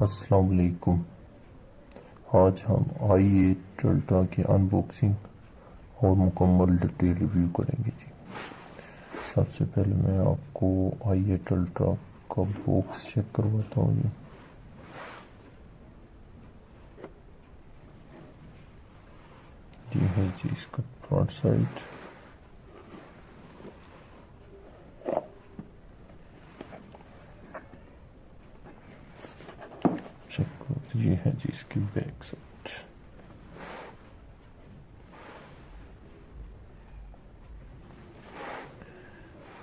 السلام علیکم۔ آج ہم i8 الٹرا کی ان باکسنگ اور مکمل ڈیٹیل ریویو کریں گے جی۔ سب سے پہلے میں آپ کو i8 الٹرا کا باکس چیک کرواتا ہوں جی۔ یہ ہے جی اس کا فرنٹ سائڈ، یہ ہے جی اس کی بیک سائڈ۔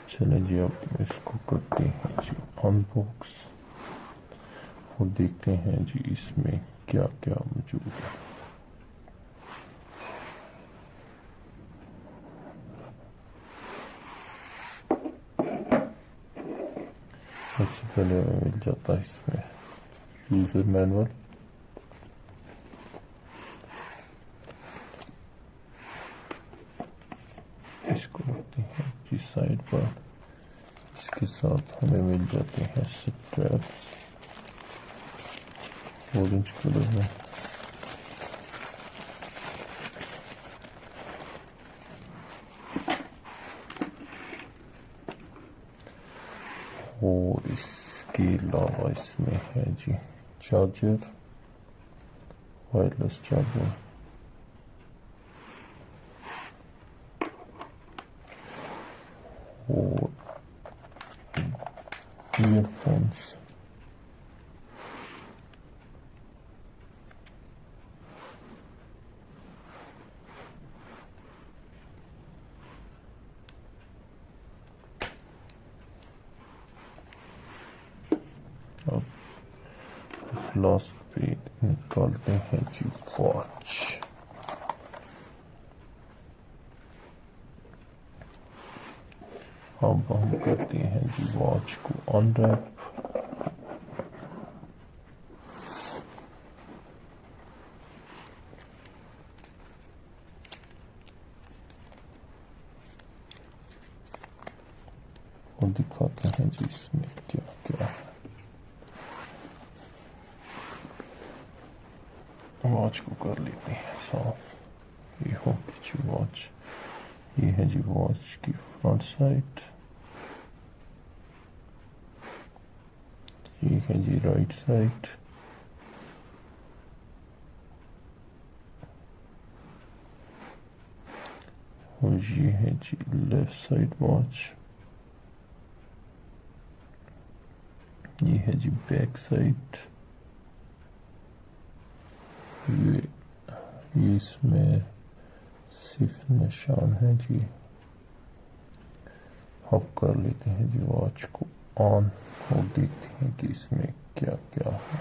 چلیں جی اب اس کو کرتے ہیں جی ان باکس اور دیکھتے ہیں جی اس میں کیا کیا موجود ہے۔ سب سے پہلے مل جاتا ہے اس میں یوزر مینول، اس کو رکھتے ہیں جی سائڈ پر۔ اس کے ساتھ ہمیں مل جاتے ہیں سٹریپس اورنج کلر میں، اور اس کے علاوہ اس میں ہے جی چارجر، وائرلیس چارجر، اور ایئر فونس۔ اب لاسٹ پہ نکالتے ہیں جی واچ۔ اب ہم کرتے ہیں جی واچ کو ان ریپ۔ اور دکھاتے ہیں جی اس میں کیا کیا ہے۔ واچ کو کر لیتے ہیں صاف۔ یہ ہوگی جی واچ، یہ ہے جی واچ کی فرنٹ سائڈ، یہ ہے جی رائٹ سائڈ، اور یہ ہے جی لیفٹ سائڈ واچ، یہ ہے جی بیک سائڈ، یہ اس میں صرف نشان ہے جی۔ اب کر لیتے ہیں جی واچ کو آن اور دیکھتے ہیں کہ اس میں کیا کیا ہے۔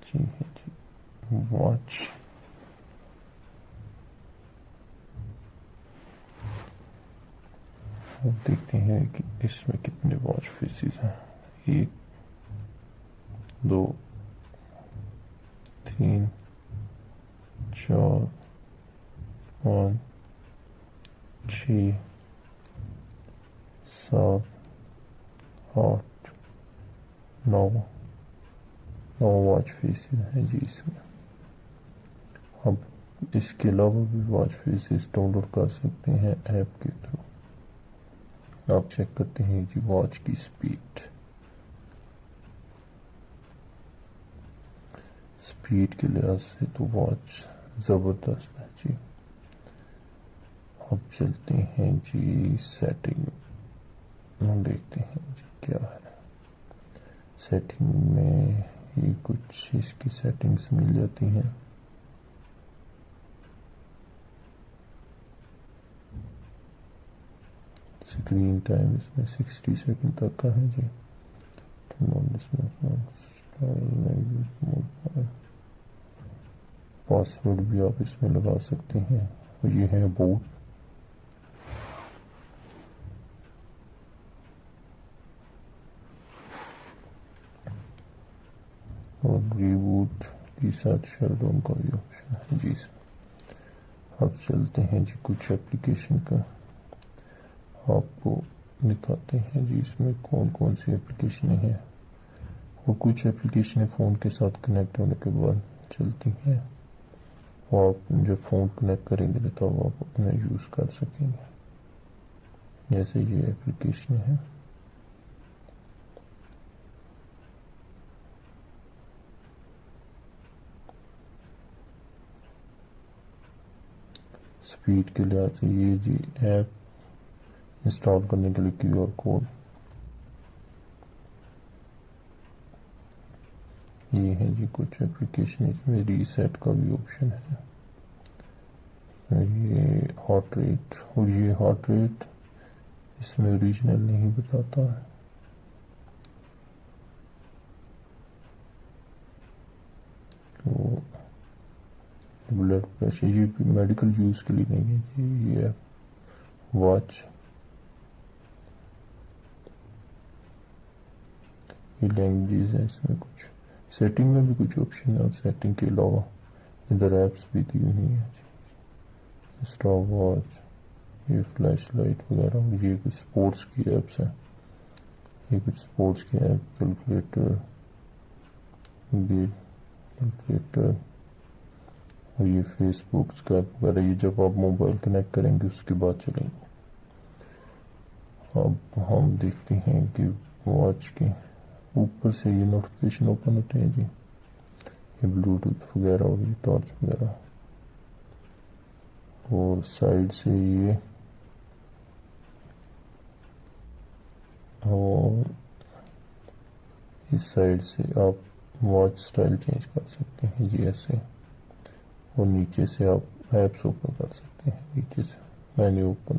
جی ہے جی واچ، اب دیکھتے ہیں کہ اس میں کتنے واچ فیسز ہیں۔ 1 2 3 4 5 6 7 8 9 واچ فیسز ہیں جی اس میں۔ اب اس کے علاوہ بھی واچ فیسز ڈاؤن لوڈ کر سکتے ہیں ایپ کے تھرو۔ آپ چیک کرتے ہیں جی واچ کی سپیڈ کے لحاظ سے تو واچ زبردست ہے جی۔ اب چلتے ہیں جی سیٹنگ، دیکھتے ہیں جی کیا ہے سیٹنگ میں۔ یہ کچھ اس کی سیٹنگز مل جاتی ہیں۔ اسکرین ٹائم اس میں 60 سیکنڈ تک کا ہے جی۔ پاسورڈ بھی آپ اس میں لگا سکتے ہیں، اور یہ ہے بوٹ۔ اور ریبوٹ کی ساتھ شٹ ڈاؤن کا بھی آپشن ہے جی اس میں۔ اب چلتے ہیں جی کچھ اپلیکیشن کا آپ کو دکھاتے ہیں جی اس میں کون کون سی اپلیکیشنیں ہیں اور کچھ اپلیکیشنیں فون کے ساتھ کنیکٹ ہونے کے بعد چلتی ہیں اور آپ جب فون کنیکٹ کریں گے تو آپ انہیں یوز کر سکیں گے. جیسے یہ اپلیکیشن ہے اسپیڈ کے لحاظ سے یہ جی ایپ انسٹال کرنے کے لیے کیو آر کوڈ یہ ہے جی کچھ اپلیکیشن اس میں ریسیٹ کا بھی آپشن ہے یہ ہارٹ ریٹ اور یہ ہارٹ ریٹ اس میں اوریجنل نہیں بتاتا ہے تو بلڈ پریشر یہ بھی میڈیکل یوز کے لیے نہیں ہے جی یہ واچ یہ لینگویجز ہے اس میں کچھ سیٹنگ میں بھی کچھ آپشن ہے اور سیٹنگ کے علاوہ ادھر ایپس بھی دی ہوئی ہیں اسٹاپ واچ یہ فلیش لائٹ وغیرہ یہ کچھ سپورٹس کی ایپس ہیں یہ کچھ سپورٹس کی ایپ کیلکولیٹر اور یہ فیس بک اسکیپ وغیرہ یہ جب آپ موبائل کنیکٹ کریں گے اس کے بعد چلیں گے. اب ہم دیکھتے ہیں کہ واچ کے اوپر سے یہ نوٹیفیکیشن اوپن ہوتے ہیں جی یہ بلوٹوتھ وغیرہ اور یہ ٹارچ وغیرہ اور سائڈ سے یہ اور اس سائڈ سے آپ واچ سٹائل چینج کر سکتے ہیں جی ایسے اور نیچے سے آپ ایپس اوپن کر سکتے ہیں نیچے سے مینیو اوپن.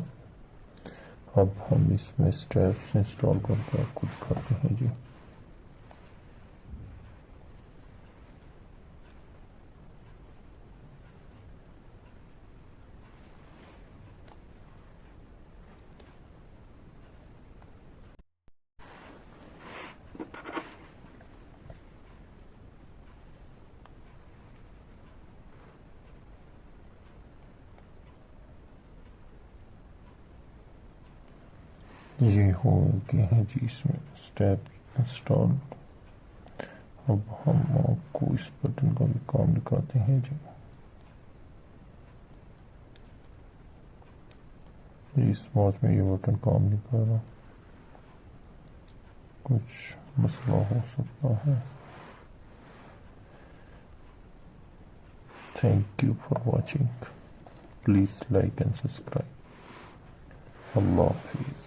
اب ہم اس میں اسٹیپس انسٹال کر کے آپ کو دکھاتے ہیں جی یہ ہو گئے ہیں جی اس میں اسٹیپ انسٹال. اب ہم آپ کو اس بٹن کا بھی کام دکھاتے ہیں جی اس واچ میں یہ بٹن کام نہیں کر رہا کچھ مسئلہ ہو سکتا ہے. Thank you for watching. Please like and subscribe. اللہ حافظ.